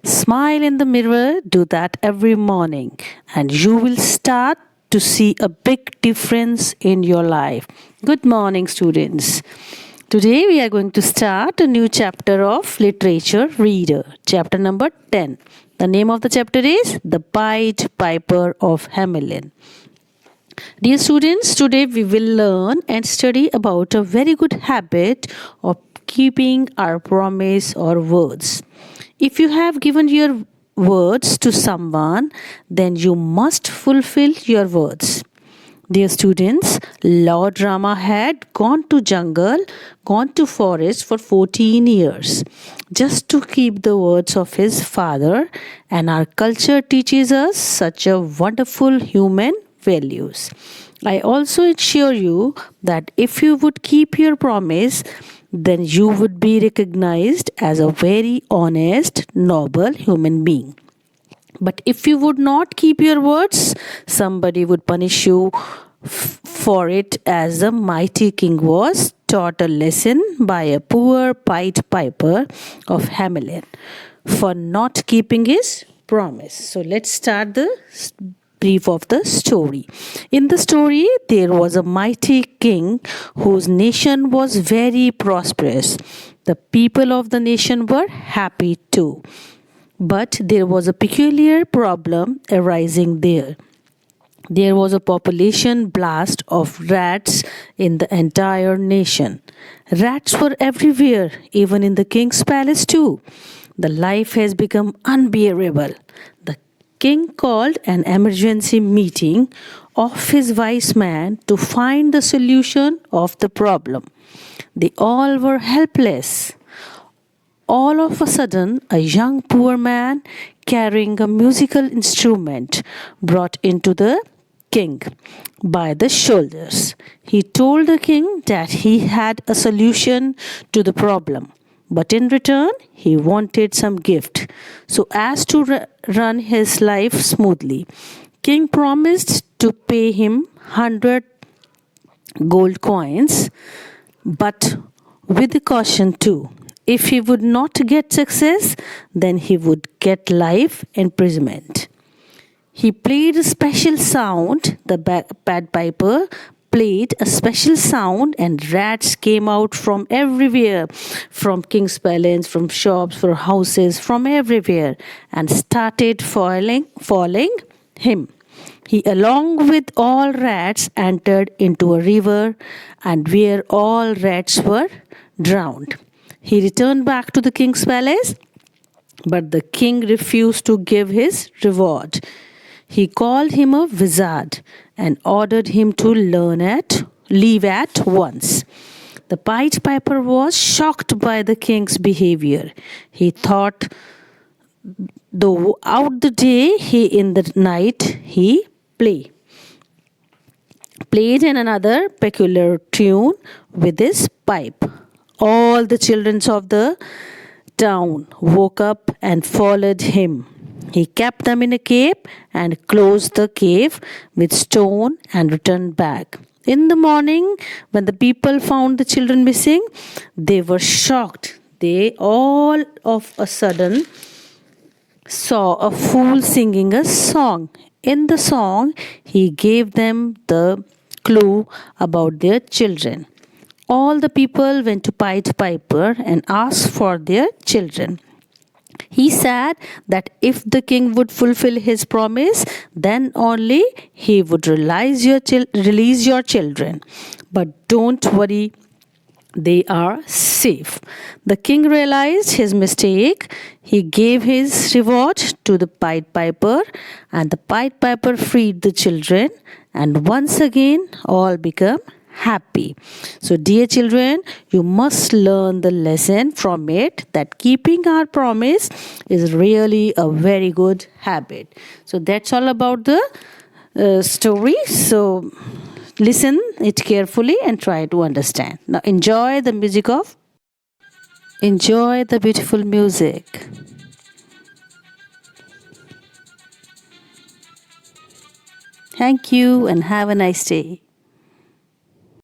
Smile in the mirror, do that every morning, and you will start to see a big difference in your life. Good morning, students. Today we are going to start a new chapter of Literature Reader, chapter number 10. The name of the chapter is The Pied Piper of Hamelin. Dear students, today we will learn and study about a very good habit of keeping our promise or words. If you have given your words to someone, then you must fulfill your words. Dear students, Lord Rama had gone to jungle, gone to forest for 14 years just to keep the words of his father, and our culture teaches us such a wonderful human values. I also assure you that if you would keep your promise, then you would be recognized as a very honest, noble human being. But if you would not keep your words, somebody would punish you for it, as the mighty king was taught a lesson by a poor Pied Piper of Hamelin for not keeping his promise. So let's start the brief of the story. In the story, there was a mighty king whose nation was very prosperous. The people of the nation were happy too. But there was a peculiar problem arising there. There was a population blast of rats in the entire nation. Rats were everywhere, even in the king's palace too. The life has become unbearable. The king called an emergency meeting of his wise men to find the solution of the problem. They all were helpless. All of a sudden, a young poor man carrying a musical instrument brought into the king by the shoulders. He told the king that he had a solution to the problem, but in return, he wanted some gift so as to run his life smoothly. King promised to pay him 100 gold coins, but with a caution too. If he would not get success, then he would get life imprisonment. He played a special sound. The Pied Piper played a special sound, and rats came out from everywhere, from king's palace, from shops, from houses, from everywhere, and started following him. He, along with all rats, entered into a river, and where all rats were drowned. He returned back to the king's palace, but the king refused to give his reward. He called him a wizard and ordered him to leave at once. The Pied Piper was shocked by the king's behavior. He thought, throughout the day, in the night, he played in another peculiar tune with his pipe. All the children of the town woke up and followed him. He kept them in a cave and closed the cave with stone and returned back. In the morning, when the people found the children missing, they were shocked. They all of a sudden saw a fool singing a song. In the song, he gave them the clue about their children. All the people went to Pied Piper and asked for their children. He said that if the king would fulfill his promise, then only he would release your children. But don't worry, they are safe. The king realized his mistake. He gave his reward to the Pied Piper, and the Pied Piper freed the children, and once again all became happy. So, dear children, you must learn the lesson from it that keeping our promise is really a very good habit. So, that's all about the story. So, listen it carefully and try to understand. Now, enjoy the beautiful music. Thank you and have a nice day.